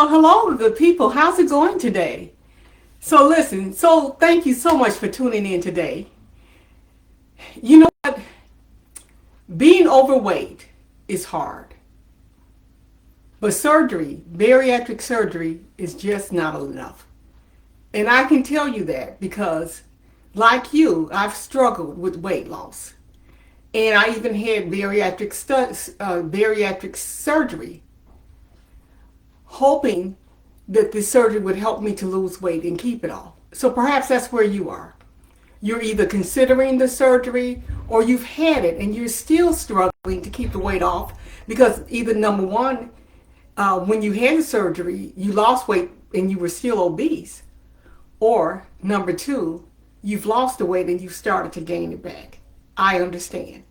hello, good people. How's it going today? Thank you so much for tuning in today. You know what? Being overweight is hard, but bariatric surgery, is just not enough. And I can tell you that because, like you, I've struggled with weight loss. And I even had bariatric surgery, hoping that this surgery would help me to lose weight and keep it off. So perhaps that's where you are. You're either considering the surgery or you've had it and you're still struggling to keep the weight off because either number one, when you had the surgery, you lost weight and you were still obese, or number two, you've lost the weight and you started to gain it back. I understand.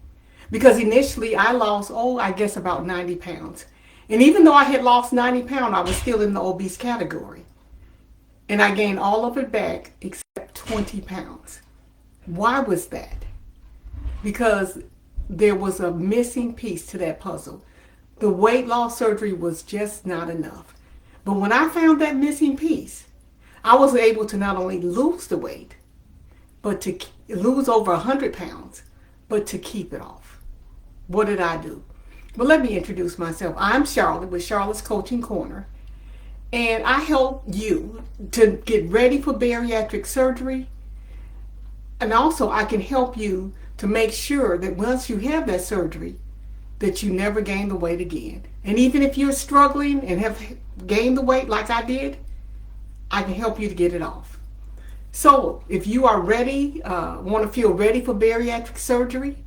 Because initially I lost, I guess about 90 pounds. And even though I had lost 90 pounds, I was still in the obese category. And I gained all of it back except 20 pounds. Why was that? Because there was a missing piece to that puzzle. The weight loss surgery was just not enough. But when I found that missing piece, I was able to not only lose the weight, but to lose over 100 pounds, but to keep it off. What did I do? Well, let me introduce myself. I'm Charlotte with Charlotte's Coaching Corner, and I help you to get ready for bariatric surgery, and also I can help you to make sure that once you have that surgery, that you never gain the weight again. And even if you're struggling and have gained the weight like I did, I can help you to get it off. So if you are ready, want to feel ready for bariatric surgery,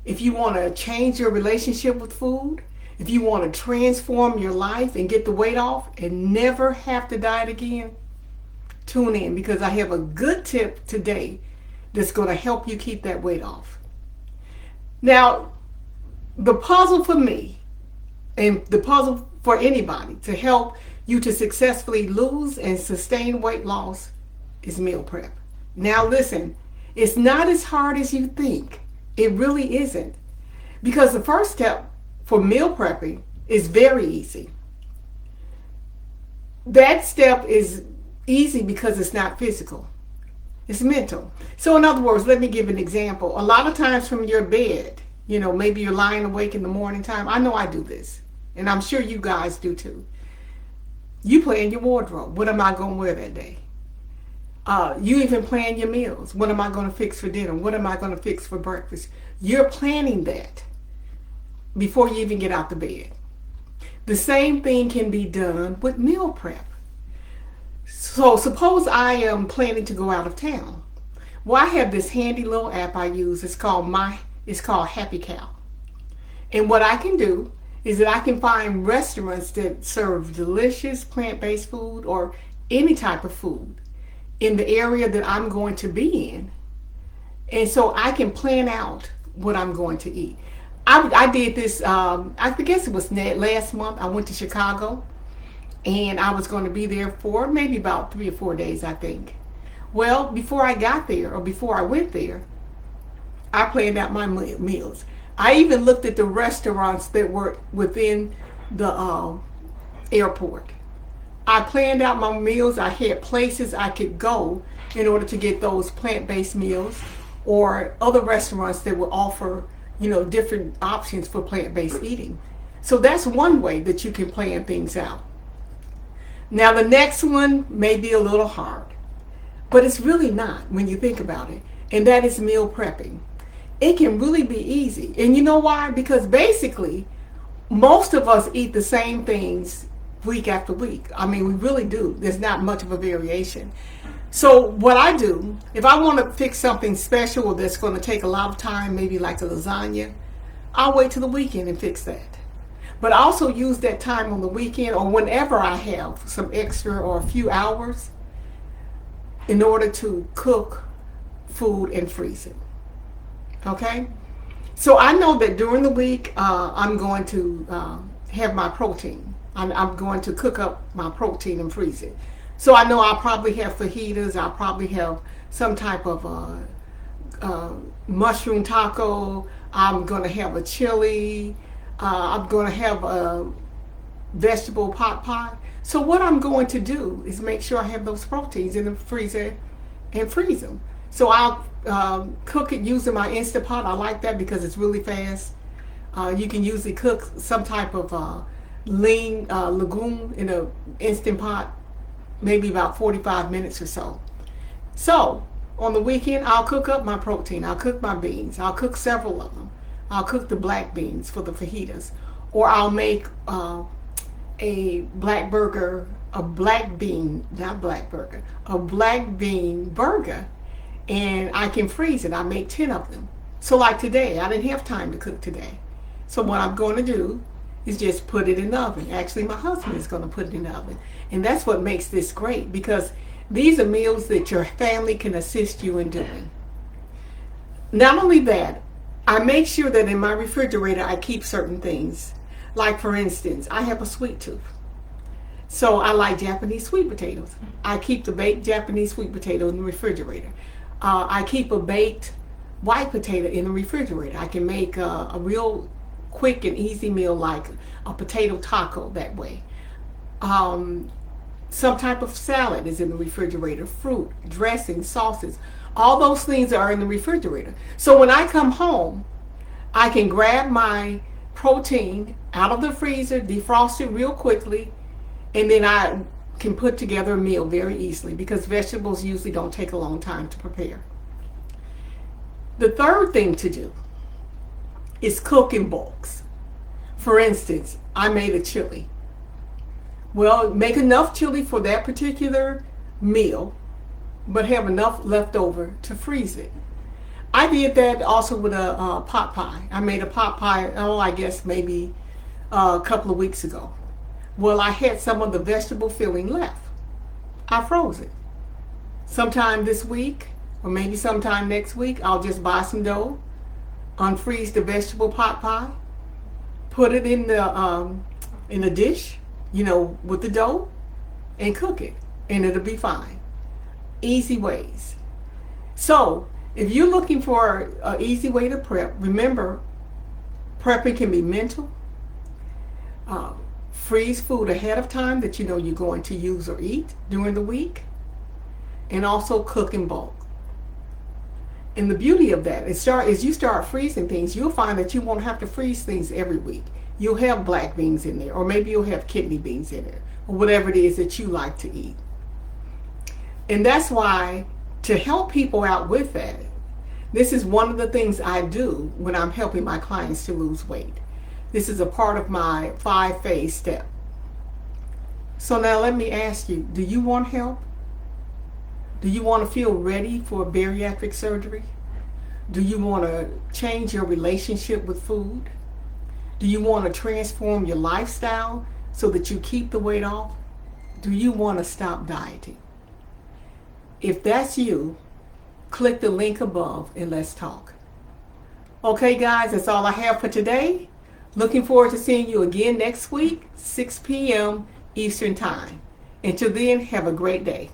if you want to change your relationship with food, if you want to transform your life and get the weight off and never have to diet again, tune in because I have a good tip today that's going to help you keep that weight off. Now, the puzzle for me and the puzzle for anybody to help you to successfully lose and sustain weight loss is meal prep. Now listen, it's not as hard as you think. It really isn't. Because the first step for meal prepping is very easy. That step is easy because it's not physical. It's mental. So in other words, let me give an example. A lot of times from your bed, maybe you're lying awake in the morning time. I know I do this. And I'm sure you guys do too. You plan your wardrobe. What am I going to wear that day? You even plan your meals. What am I going to fix for dinner? What am I going to fix for breakfast? You're planning that before you even get out the bed. The same thing can be done with meal prep. So suppose I am planning to go out of town. Well, I have this handy little app I use. It's called Happy Cow. And what I can do is that I can find restaurants that serve delicious plant-based food or any type of food in the area that I'm going to be in. And so I can plan out what I'm going to eat. I did this, I guess it was last month. I went to Chicago and I was going to be there for maybe about 3 or 4 days, I think. Well, before I got there or before I went there, I planned out my meals. I even looked at the restaurants that were within the airport. I planned out my meals. I had places I could go in order to get those plant-based meals or other restaurants that will offer, different options for plant-based eating. So that's one way that you can plan things out. Now the next one may be a little hard, but it's really not when you think about it, and that is meal prepping. It can really be easy. And you know why? Because basically, most of us eat the same things week after week. I mean, we really do. There's not much of a variation. So what I do, if I want to fix something special that's going to take a lot of time, maybe like a lasagna, I'll wait till the weekend and fix that. But I also use that time on the weekend or whenever I have some extra or a few hours in order to cook food and freeze it. Okay? So I know that during the week, I'm going to have my protein. I'm going to cook up my protein and freeze it. So I know I'll probably have fajitas. I'll probably have some type of mushroom taco. I'm going to have a chili. I'm going to have a vegetable pot pie. So what I'm going to do is make sure I have those proteins in the freezer and freeze them. So I'll cook it using my Instant Pot. I like that because it's really fast. You can usually cook some type of lean legume in an Instant Pot, maybe about 45 minutes or so. So on the weekend, I'll cook up my protein. I'll cook my beans. I'll cook several of them. I'll cook the black beans for the fajitas. Or I'll make a black burger, a black bean, not black burger, a black bean burger, and I can freeze it. I make 10 of them. So like today, I didn't have time to cook today. So what I'm going to do is just put it in the oven. Actually, my husband is going to put it in the oven. And that's what makes this great, because these are meals that your family can assist you in doing. Not only that, I make sure that in my refrigerator I keep certain things. Like for instance, I have a sweet tooth. So I like Japanese sweet potatoes. I keep the baked Japanese sweet potato in the refrigerator. I keep a baked white potato in the refrigerator. I can make a real quick and easy meal like a potato taco that way. Some type of salad is in the refrigerator, fruit, dressing, sauces. All those things are in the refrigerator. So when I come home, I can grab my protein out of the freezer, defrost it real quickly, and then I can put together a meal very easily, because vegetables usually don't take a long time to prepare. The third thing to do is cook in bulks. For instance, I made a chili. Well, make enough chili for that particular meal, but have enough left over to freeze it. I did that also with a pot pie. I made a pot pie, I guess maybe a couple of weeks ago. Well, I had some of the vegetable filling left. I froze it. Sometime this week, or maybe sometime next week, I'll just buy some dough, unfreeze the vegetable pot pie, put it in the dish, with the dough, and cook it, and it'll be fine. Easy ways. So if you're looking for an easy way to prep, remember, prepping can be mental. Freeze food ahead of time that you know you're going to use or eat during the week, and also cook in bulk. And the beauty of that is, as you start freezing things, you'll find that you won't have to freeze things every week. You'll have black beans in there, or maybe you'll have kidney beans in there, or whatever it is that you like to eat. And that's why, to help people out with that, this is one of the things I do when I'm helping my clients to lose weight. This is a part of my 5-phase step. So now let me ask you, do you want help? Do you want to feel ready for bariatric surgery? Do you want to change your relationship with food? Do you want to transform your lifestyle so that you keep the weight off? Do you want to stop dieting? If that's you, click the link above and let's talk. Okay guys, that's all I have for today. Looking forward to seeing you again next week, 6 p.m. Eastern Time. Until then, have a great day.